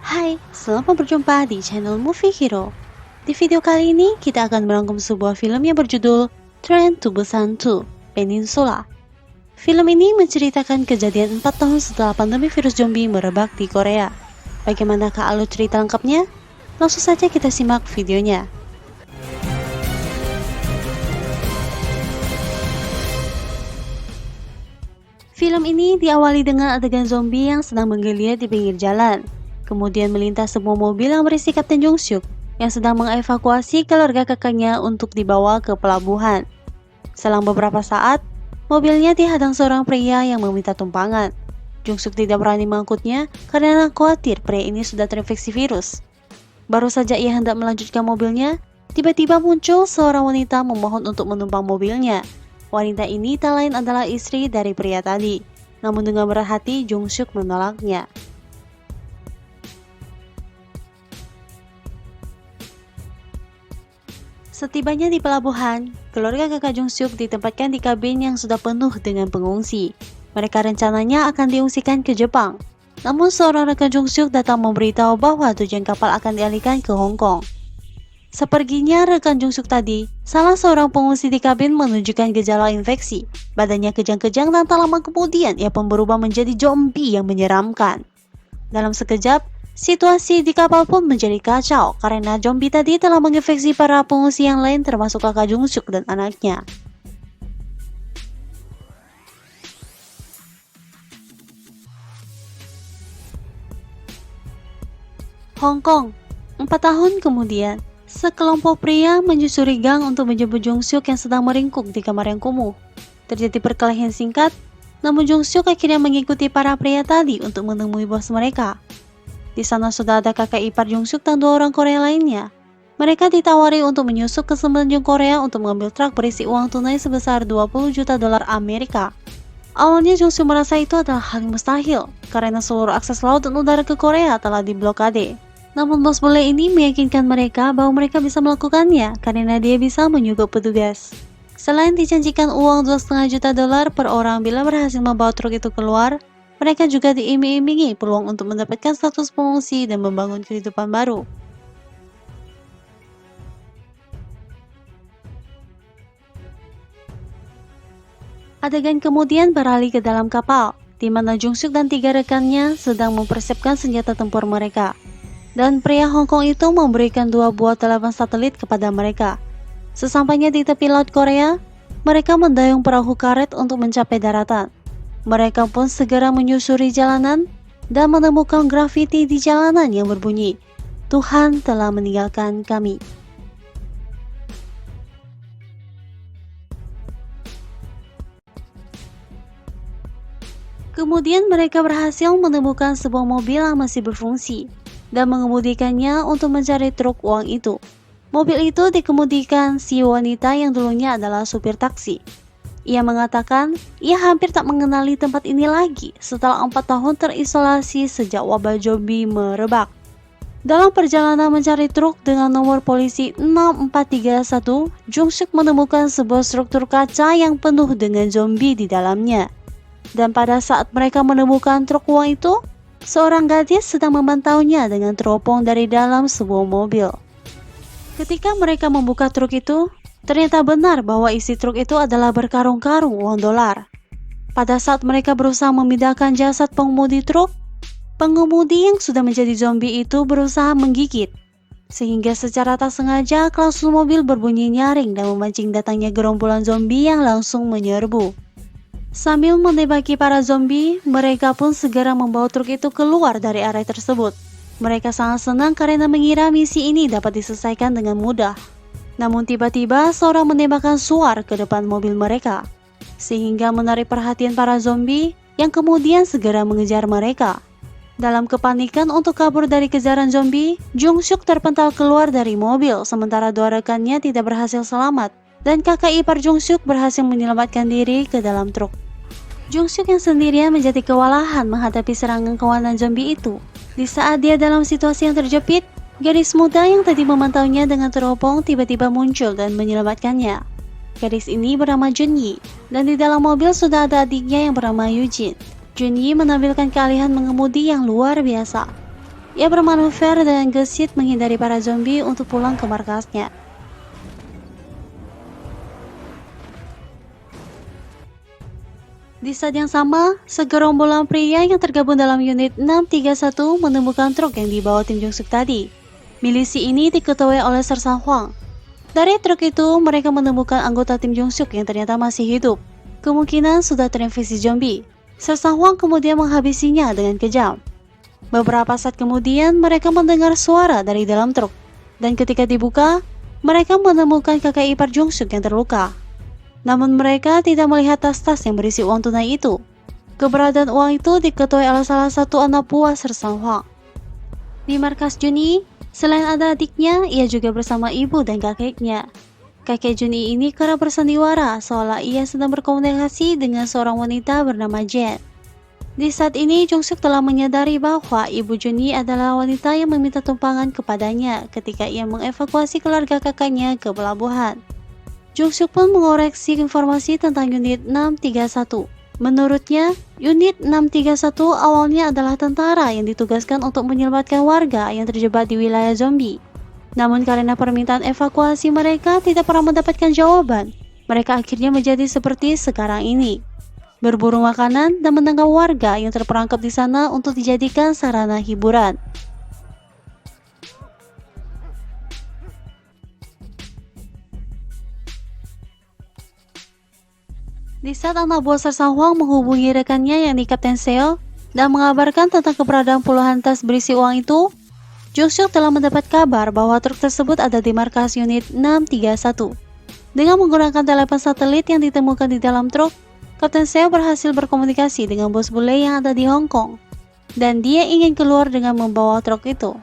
Hai, selamat berjumpa di channel Movie Hero. Di video kali ini, kita akan merangkum sebuah film yang berjudul Train to Busan 2, Peninsula. Film ini menceritakan kejadian 4 tahun setelah pandemi virus zombie merebak di Korea. Bagaimanakah alur cerita lengkapnya? Langsung saja kita simak videonya. Film ini diawali dengan adegan zombie yang sedang menggeliat di pinggir jalan. Kemudian melintas sebuah mobil yang berisi Kapten Jung Suk yang sedang mengevakuasi keluarga kakaknya untuk dibawa ke pelabuhan. Selang beberapa saat, mobilnya dihadang seorang pria yang meminta tumpangan. Jung Suk tidak berani mengangkutnya karena khawatir pria ini sudah terinfeksi virus. Baru saja ia hendak melanjutkan mobilnya, tiba-tiba muncul seorang wanita memohon untuk menumpang mobilnya. Wanita ini tak lain adalah istri dari pria tadi. Namun dengan berat hati, Jung Suk menolaknya. Setibanya di pelabuhan, keluarga kakak Jung Suk ditempatkan di kabin yang sudah penuh dengan pengungsi. Mereka rencananya akan diungsikan ke Jepang. Namun seorang rekan Jung Suk datang memberitahu bahwa tujuan kapal akan dialihkan ke Hong Kong. Seperginya rekan Jung Suk tadi, salah seorang pengungsi di kabin menunjukkan gejala infeksi. Badannya kejang-kejang dan tak lama kemudian ia pun berubah menjadi zombie yang menyeramkan. Dalam sekejap, situasi di kapal pun menjadi kacau karena zombie tadi telah menginfeksi para pengungsi yang lain termasuk kakak Jung Suk dan anaknya. Hong Kong, 4 tahun kemudian, sekelompok pria menyusuri gang untuk menjemput Jung Suk yang sedang meringkuk di kamar yang kumuh. Terjadi perkelahian singkat, namun Jung Suk akhirnya mengikuti para pria tadi untuk menemui bos mereka. Di sana sudah ada kakak ipar Jung Suk dan 2 orang Korea lainnya. Mereka ditawari untuk menyusup ke semenanjung Korea untuk mengambil truk berisi uang tunai sebesar 20 juta dolar Amerika. Awalnya Jung Suk merasa itu adalah hal yang mustahil, karena seluruh akses laut dan udara ke Korea telah diblokade. Namun bos bule ini meyakinkan mereka bahwa mereka bisa melakukannya karena dia bisa menyugup petugas. Selain dijanjikan uang 2,5 juta dolar per orang bila berhasil membawa truk itu keluar, mereka juga diiming-imingi peluang untuk mendapatkan status pengungsi dan membangun kehidupan baru. Adegan kemudian beralih ke dalam kapal, di mana Jung Suk dan 3 rekannya sedang mempersiapkan senjata tempur mereka. Dan pria Hong Kong itu memberikan 2 buah telepon satelit kepada mereka. Sesampainya di tepi laut Korea, mereka mendayung perahu karet untuk mencapai daratan. Mereka pun segera menyusuri jalanan dan menemukan grafiti di jalanan yang berbunyi, "Tuhan telah meninggalkan kami." Kemudian mereka berhasil menemukan sebuah mobil yang masih berfungsi dan mengemudikannya untuk mencari truk uang itu. Mobil itu dikemudikan si wanita yang dulunya adalah supir taksi. Ia mengatakan ia hampir tak mengenali tempat ini lagi setelah 4 tahun terisolasi sejak wabah zombie merebak. Dalam perjalanan mencari truk dengan nomor polisi 6431, Jung Suk menemukan sebuah struktur kaca yang penuh dengan zombie di dalamnya. Dan pada saat mereka menemukan truk uang itu, seorang gadis sedang memantaunya dengan teropong dari dalam sebuah mobil. Ketika mereka membuka truk itu, ternyata benar bahwa isi truk itu adalah berkarung-karung uang dolar. Pada saat mereka berusaha memindahkan jasad pengemudi truk, pengemudi yang sudah menjadi zombie itu berusaha menggigit. Sehingga secara tak sengaja klakson mobil berbunyi nyaring dan memancing datangnya gerombolan zombie yang langsung menyerbu. Sambil menembaki para zombie, mereka pun segera membawa truk itu keluar dari area tersebut. Mereka sangat senang karena mengira misi ini dapat diselesaikan dengan mudah. Namun tiba-tiba seorang menembakkan suar ke depan mobil mereka, sehingga menarik perhatian para zombie yang kemudian segera mengejar mereka. Dalam kepanikan untuk kabur dari kejaran zombie, Jung Suk terpental keluar dari mobil, sementara 2 rekannya tidak berhasil selamat, dan kakak ipar Jung Suk berhasil menyelamatkan diri ke dalam truk. Jung Suk yang sendirian menjadi kewalahan menghadapi serangan kawanan zombie itu. Di saat dia dalam situasi yang terjepit, gadis muda yang tadi memantaunya dengan teropong tiba-tiba muncul dan menyelamatkannya. Gadis ini bernama Junyi, dan di dalam mobil sudah ada adiknya yang bernama Eugene. Junyi menampilkan keahlian mengemudi yang luar biasa. Ia bermanuver dengan gesit menghindari para zombie untuk pulang ke markasnya. Di saat yang sama, segerombolan pria yang tergabung dalam unit 631 menemukan truk yang dibawa tim Jungsuk tadi. Milisi ini diketuai oleh Sersan Hwang. Dari truk itu, mereka menemukan anggota tim Jungsuk yang ternyata masih hidup. Kemungkinan sudah terinfeksi zombie. Sersan Hwang kemudian menghabisinya dengan kejam. Beberapa saat kemudian, mereka mendengar suara dari dalam truk. Dan ketika dibuka, mereka menemukan kakak ipar Jungsuk yang terluka. Namun mereka tidak melihat tas-tas yang berisi uang tunai itu. Keberadaan uang itu diketahui oleh salah satu anak buah Sersan Hwang. Di markas Juni, selain ada adiknya, ia juga bersama ibu dan kakeknya. Kakek Juni ini kerap bersandiwara seolah ia sedang berkomunikasi dengan seorang wanita bernama Jen. Di saat ini, Jungsuk telah menyadari bahwa ibu Juni adalah wanita yang meminta tumpangan kepadanya ketika ia mengevakuasi keluarga kakaknya ke pelabuhan. Jungsuk pun mengoreksi informasi tentang unit 631. Menurutnya, unit 631 awalnya adalah tentara yang ditugaskan untuk menyelamatkan warga yang terjebak di wilayah zombie. Namun karena permintaan evakuasi mereka tidak pernah mendapatkan jawaban, mereka akhirnya menjadi seperti sekarang ini. Berburu makanan dan menangkap warga yang terperangkap di sana untuk dijadikan sarana hiburan. Di saat anak buah Sersan Hwang menghubungi rekannya yang di Kapten Seo dan mengabarkan tentang keberadaan puluhan tas berisi uang itu, Jungsuk telah mendapat kabar bahwa truk tersebut ada di markas unit 631. Dengan menggunakan telepon satelit yang ditemukan di dalam truk, Kapten Seo berhasil berkomunikasi dengan bos bule yang ada di Hong Kong, dan dia ingin keluar dengan membawa truk itu.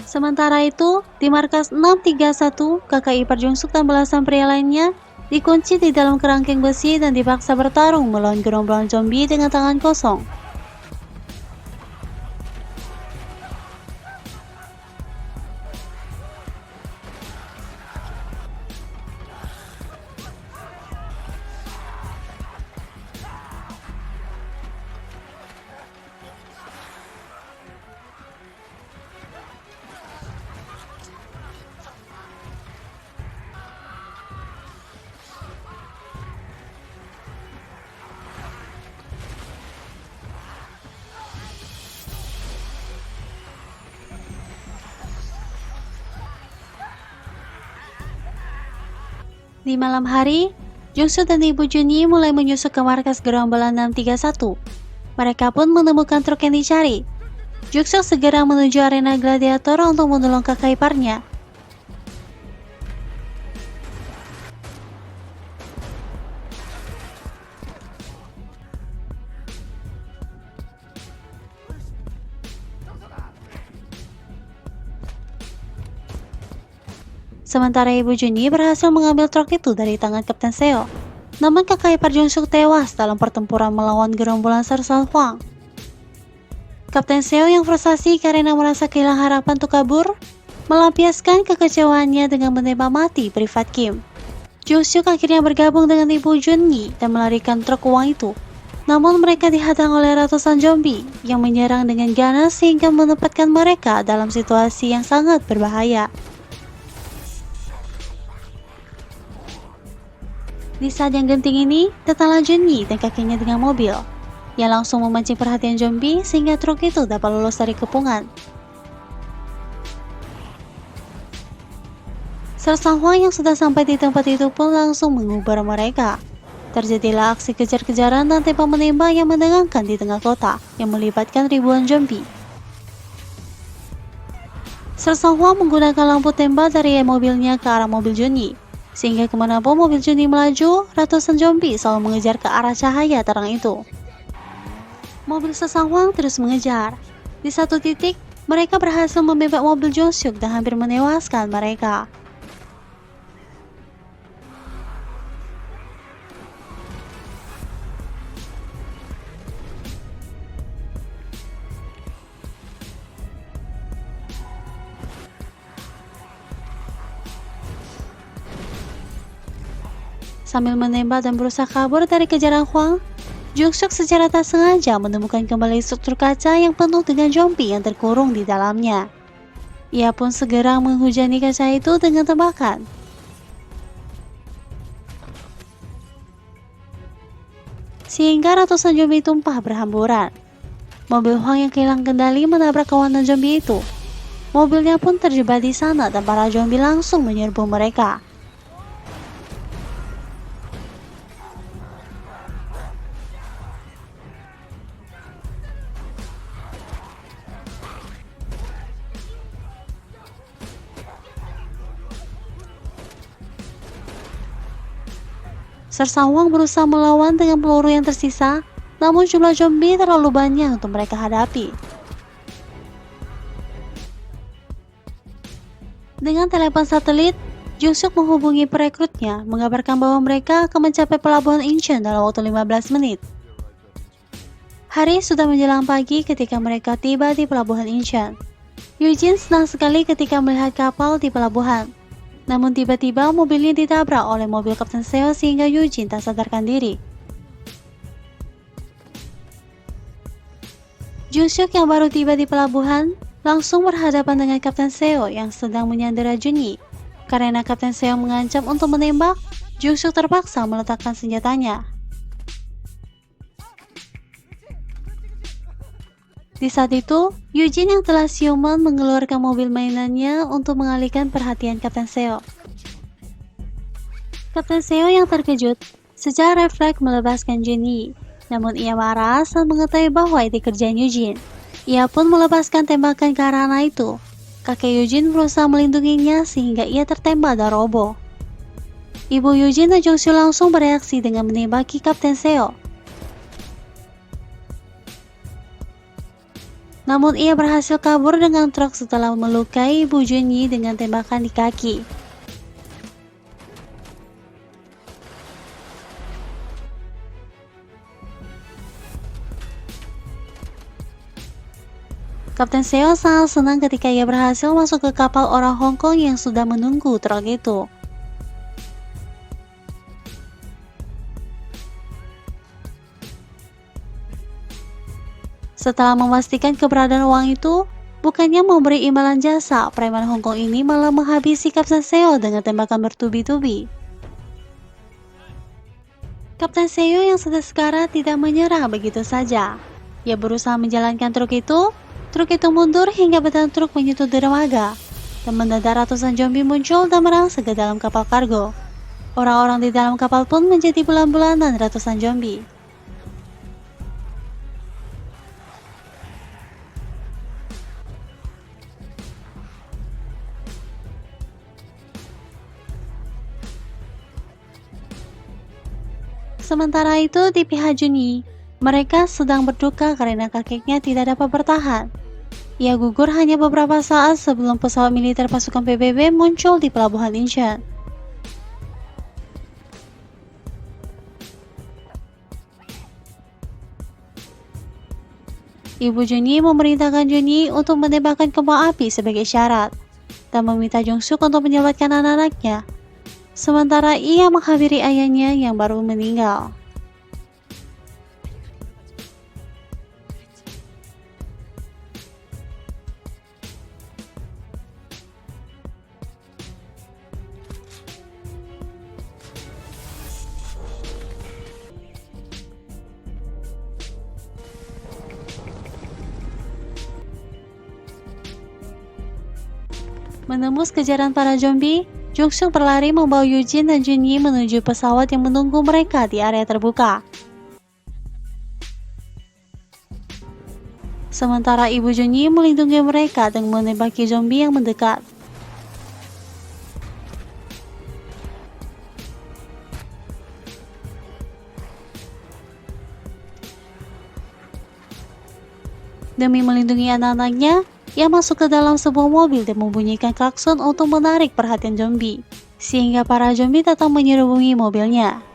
Sementara itu, di markas 631, kakak ipar Jungsuk dan belasan pria lainnya dikunci di dalam kerangkeng besi dan dipaksa bertarung melawan gerombolan zombie dengan tangan kosong. Di malam hari, Jungsuk dan Ibu Juni mulai menyusup ke markas gerombolan 631. Mereka pun menemukan truk yang dicari. Jungsuk segera menuju arena gladiator untuk menolong kakak iparnya. Sementara Ibu Juni berhasil mengambil truk itu dari tangan Kapten Seo. Namun kakak ipar Jungsuk tewas dalam pertempuran melawan gerombolan Sersan Hwang. Kapten Seo yang frustasi karena merasa kehilangan harapan untuk kabur, melampiaskan kekecewaannya dengan menembak mati Privat Kim. Jungsuk akhirnya bergabung dengan Ibu Juni dan melarikan truk uang itu. Namun mereka dihadang oleh ratusan zombie yang menyerang dengan ganas sehingga menempatkan mereka dalam situasi yang sangat berbahaya. Di saat yang genting ini, datanglah Junyi dan kakeknya dengan mobil. Ia langsung memancing perhatian zombie sehingga truk itu dapat lolos dari kepungan. Sersan Hwang yang sudah sampai di tempat itu pun langsung mengubar mereka. Terjadilah aksi kejar-kejaran dan tembak menembak yang menegangkan di tengah kota yang melibatkan ribuan zombie. Sersan Hwang menggunakan lampu tembak dari mobilnya ke arah mobil Junyi. Sehingga kemanapun mobil Junyi melaju, ratusan zombie selalu mengejar ke arah cahaya terang itu. Mobil Sersan Hwang terus mengejar. Di satu titik, mereka berhasil membebak mobil Jungsuk dan hampir menewaskan mereka. Sambil menembak dan berusaha kabur dari kejaran Hwang, Jungkook secara tak sengaja menemukan kembali struktur kaca yang penuh dengan zombie yang terkurung di dalamnya. Ia pun segera menghujani kaca itu dengan tembakan. Sehingga ratusan zombie tumpah berhamburan. Mobil Hwang yang kehilangan kendali menabrak kawanan zombie itu. Mobilnya pun terjebak di sana dan para zombie langsung menyerbu mereka. Sersan Hwang berusaha melawan dengan peluru yang tersisa, namun jumlah zombie terlalu banyak untuk mereka hadapi. Dengan telepon satelit, Jungkook menghubungi perekrutnya, mengabarkan bahwa mereka akan mencapai pelabuhan Incheon dalam waktu 15 menit. Hari sudah menjelang pagi ketika mereka tiba di pelabuhan Incheon. Eugene senang sekali ketika melihat kapal di pelabuhan. Namun tiba-tiba mobilnya ditabrak oleh mobil Kapten Seo sehingga Eugene tak sadarkan diri. Jungkook yang baru tiba di pelabuhan langsung berhadapan dengan Kapten Seo yang sedang menyandera Junyi. Karena Kapten Seo mengancam untuk menembak, Jungkook terpaksa meletakkan senjatanya. Di saat itu, Eugene yang telah siuman mengeluarkan mobil mainannya untuk mengalihkan perhatian Kapten Seo. Kapten Seo yang terkejut, secara refleks melepaskan Junyi. Namun ia marah saat mengetahui bahwa itu kerjaan Eugene. Ia pun melepaskan tembakan ke arah anak itu. Kakek Eugene berusaha melindunginya sehingga ia tertembak dan roboh. Ibu Eugene dan Jungkook langsung bereaksi dengan menembaki Kapten Seo. Namun ia berhasil kabur dengan truk setelah melukai Ibu Junyi dengan tembakan di kaki. Kapten Seo sangat senang ketika ia berhasil masuk ke kapal orang Hong Kong yang sudah menunggu truk itu. Setelah memastikan keberadaan uang itu, bukannya memberi imbalan jasa, preman Hong Kong ini malah menghabisi Kapten Seo dengan tembakan bertubi-tubi. Kapten Seo yang sudah sekarat tidak menyerah begitu saja. Ia berusaha menjalankan truk itu mundur hingga badan truk menyentuh dermaga. Dan mendadak ratusan zombie muncul dan merangsek ke dalam kapal kargo. Orang-orang di dalam kapal pun menjadi bulan-bulanan ratusan zombie. Sementara itu di pihak Junyi, mereka sedang berduka karena kakeknya tidak dapat bertahan. Ia gugur hanya beberapa saat sebelum pesawat militer pasukan PBB muncul di pelabuhan Incheon. Ibu Junyi memerintahkan Junyi untuk menembakkan kembang api sebagai syarat dan meminta Jungkook untuk menyelamatkan anak-anaknya. Sementara ia menghampiri ayahnya yang baru meninggal. Menembus kejaran para zombie, Jungkook berlari membawa Eugene dan Junyi menuju pesawat yang menunggu mereka di area terbuka. Sementara Ibu Junyi melindungi mereka dengan menembaki zombie yang mendekat. Demi melindungi anak-anaknya, ia masuk ke dalam sebuah mobil dan membunyikan klakson untuk menarik perhatian zombie, sehingga para zombie datang menyerubungi mobilnya.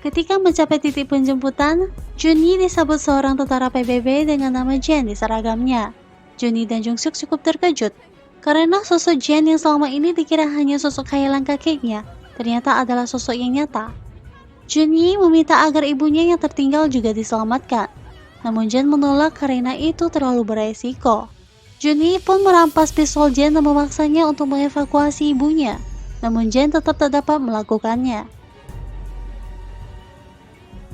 Ketika mencapai titik penjemputan, Junhee disambut seorang tentara PBB dengan nama Jen di seragamnya. Junhee dan Jungsuk cukup terkejut, karena sosok Jen yang selama ini dikira hanya sosok khayalan kakeknya, ternyata adalah sosok yang nyata. Junhee meminta agar ibunya yang tertinggal juga diselamatkan, namun Jen menolak karena itu terlalu beresiko. Junhee pun merampas pistol Jen dan memaksanya untuk mengevakuasi ibunya, namun Jen tetap tak dapat melakukannya.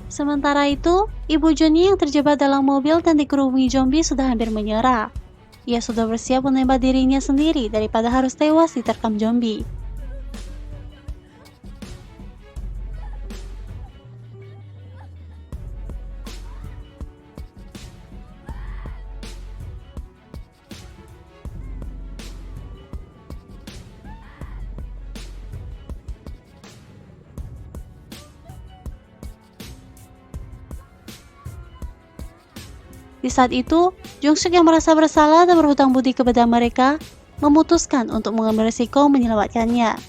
Sementara itu, ibu Junhee yang terjebak dalam mobil dan dikerumuni zombie sudah hampir menyerah. Ia sudah bersiap menembak dirinya sendiri daripada harus tewas diterkam zombie. Di saat itu, Jungsuk yang merasa bersalah dan berhutang budi kepada mereka, memutuskan untuk mengambil risiko menyelamatkannya.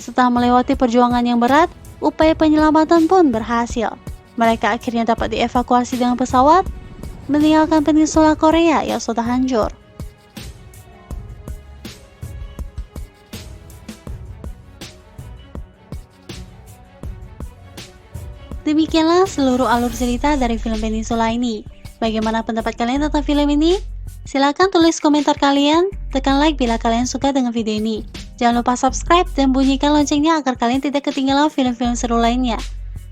Setelah melewati perjuangan yang berat, upaya penyelamatan pun berhasil. Mereka akhirnya dapat dievakuasi dengan pesawat, meninggalkan peninsula Korea yang sudah hancur. Demikianlah seluruh alur cerita dari film Peninsula ini. Bagaimana pendapat kalian tentang film ini? Silahkan tulis komentar kalian, tekan like bila kalian suka dengan video ini. Jangan lupa subscribe dan bunyikan loncengnya agar kalian tidak ketinggalan film-film seru lainnya.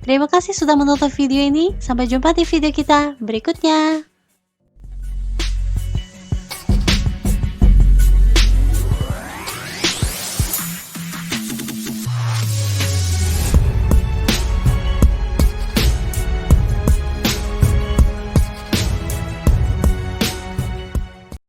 Terima kasih sudah menonton video ini, sampai jumpa di video kita berikutnya.